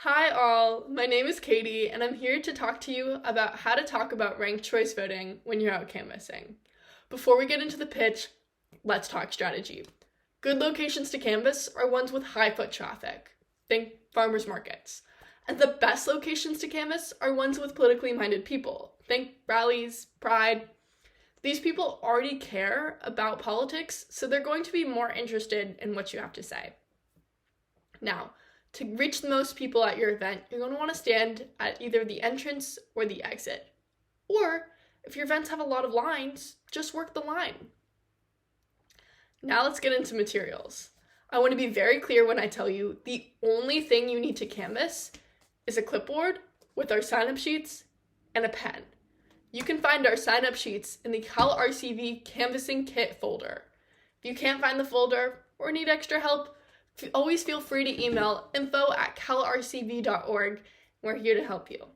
Hi all, my name is Katie and I'm here to talk to you about how to talk about ranked choice voting when you're out canvassing. Before we get into the pitch, let's talk strategy. Good locations to canvass are ones with high foot traffic. Think farmers markets. And the best locations to canvass are ones with politically minded people. Think rallies, pride. These people already care about politics, so they're going to be more interested in what you have to say. Now, to reach the most people at your event, you're going to want to stand at either the entrance or the exit. Or, if your events have a lot of lines, just work the line. Now let's get into materials. I want to be very clear when I tell you the only thing you need to canvass is a clipboard with our sign-up sheets and a pen. You can find our sign-up sheets in the CalRCV Canvassing Kit folder. If you can't find the folder or need extra help, always feel free to email info@calrcv.org. We're here to help you.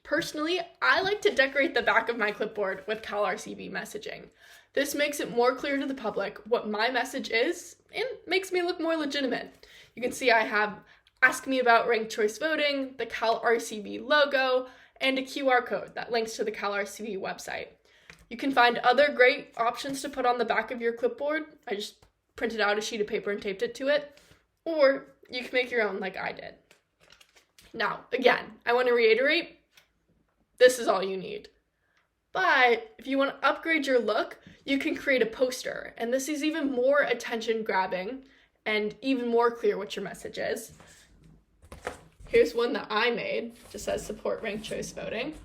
Personally, I like to decorate the back of my clipboard with CalRCV messaging. This makes it more clear to the public what my message is and makes me look more legitimate. You can see I have Ask Me About Ranked Choice Voting, the CalRCV logo, and a QR code that links to the CalRCV website. You can find other great options to put on the back of your clipboard. I just printed out a sheet of paper and taped it to it. Or you can make your own like I did. Now, again, I want to reiterate, this is all you need. But if you want to upgrade your look, you can create a poster. And this is even more attention grabbing and even more clear what your message is. Here's one that I made, just says support ranked choice voting.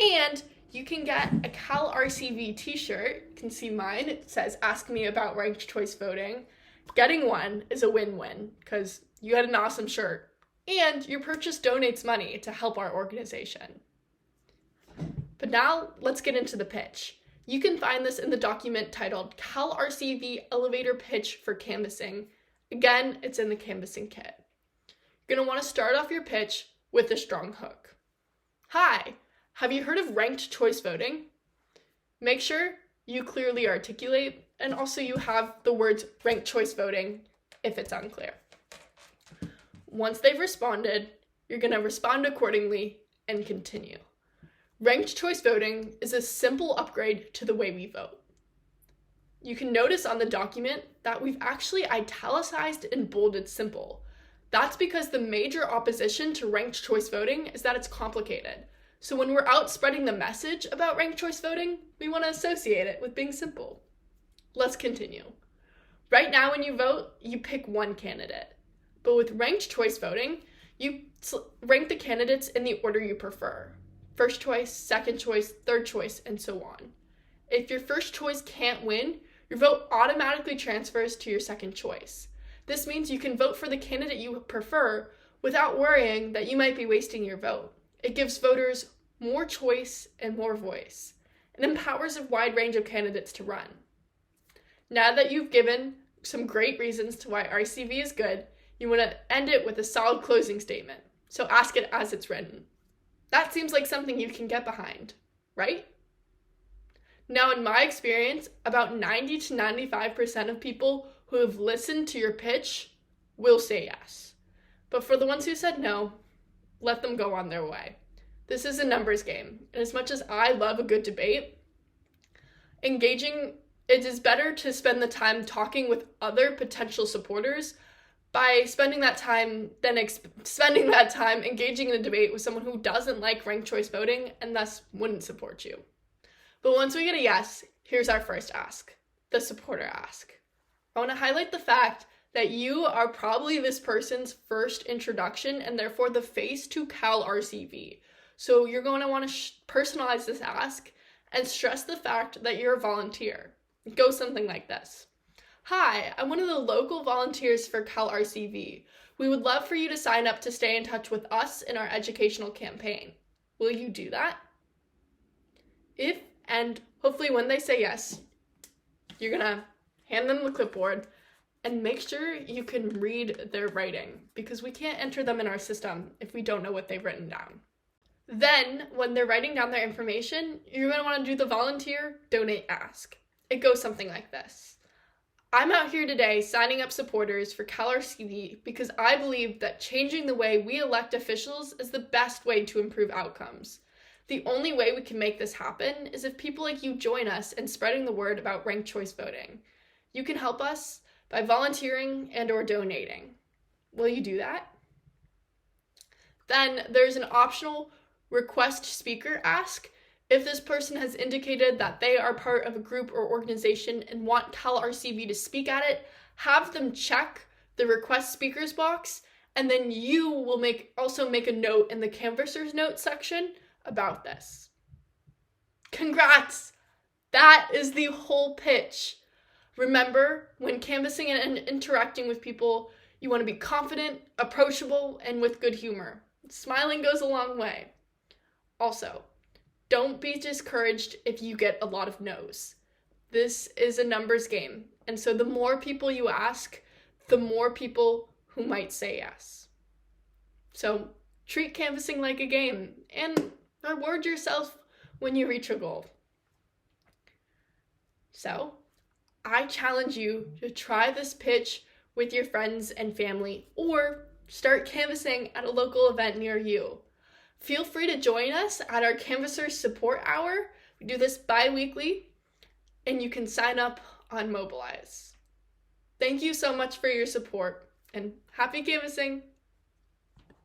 And you can get a CalRCV t-shirt. You can see mine. It says Ask Me About Ranked Choice Voting. Getting one is a win-win because you had an awesome shirt and your purchase donates money to help our organization. But now let's get into the pitch. You can find this in the document titled CalRCV Elevator Pitch for Canvassing. Again, it's in the Canvassing Kit. You're going to want to start off your pitch with a strong hook. Hi, have you heard of ranked choice voting? Make sure you clearly articulate and also you have the words ranked choice voting if it's unclear. Once they've responded, you're going to respond accordingly and continue. Ranked choice voting is a simple upgrade to the way we vote. You can notice on the document that we've actually italicized and bolded simple. That's because the major opposition to ranked choice voting is that it's complicated. So when we're out spreading the message about ranked choice voting, we want to associate it with being simple. Let's continue. Right now when you vote, you pick one candidate. But with ranked choice voting, you rank the candidates in the order you prefer. First choice, second choice, third choice, and so on. If your first choice can't win, your vote automatically transfers to your second choice. This means you can vote for the candidate you prefer without worrying that you might be wasting your vote. It gives voters more choice and more voice. It empowers a wide range of candidates to run. Now that you've given some great reasons to why RCV is good, you want to end it with a solid closing statement. So ask it as it's written. That seems like something you can get behind, right? Now, in my experience, about 90 to 95% of people who have listened to your pitch will say yes. But for the ones who said no, let them go on their way. This is a numbers game. And as much as I love a good debate, it is better to spend the time talking with other potential supporters by spending that time engaging in a debate with someone who doesn't like ranked choice voting and thus wouldn't support you. But once we get a yes, here's our first ask, the supporter ask. I want to highlight the fact that you are probably this person's first introduction and therefore the face to CalRCV. So you're going to want to personalize this ask and stress the fact that you're a volunteer. It goes something like this. Hi, I'm one of the local volunteers for CalRCV. We would love for you to sign up to stay in touch with us in our educational campaign. Will you do that? If and hopefully when they say yes, you're going to hand them the clipboard and make sure you can read their writing because we can't enter them in our system if we don't know what they've written down. Then, when they're writing down their information, you're going to want to do the volunteer donate ask. It goes something like this. I'm out here today signing up supporters for CalRCV because I believe that changing the way we elect officials is the best way to improve outcomes. The only way we can make this happen is if people like you join us in spreading the word about ranked choice voting. You can help us by volunteering and/or donating. Will you do that? Then there's an optional request speaker ask. If this person has indicated that they are part of a group or organization and want CalRCV to speak at it, have them check the request speakers box, and then you will also make a note in the Canvassers notes section about this. Congrats! That is the whole pitch. Remember, when canvassing and interacting with people, you want to be confident, approachable, and with good humor. Smiling goes a long way. Also, don't be discouraged if you get a lot of no's. This is a numbers game, and so the more people you ask, the more people who might say yes. So treat canvassing like a game, and reward yourself when you reach a goal. So, I challenge you to try this pitch with your friends and family, or start canvassing at a local event near you. Feel free to join us at our Canvassers Support Hour. We do this bi-weekly, and you can sign up on Mobilize. Thank you so much for your support, and happy canvassing!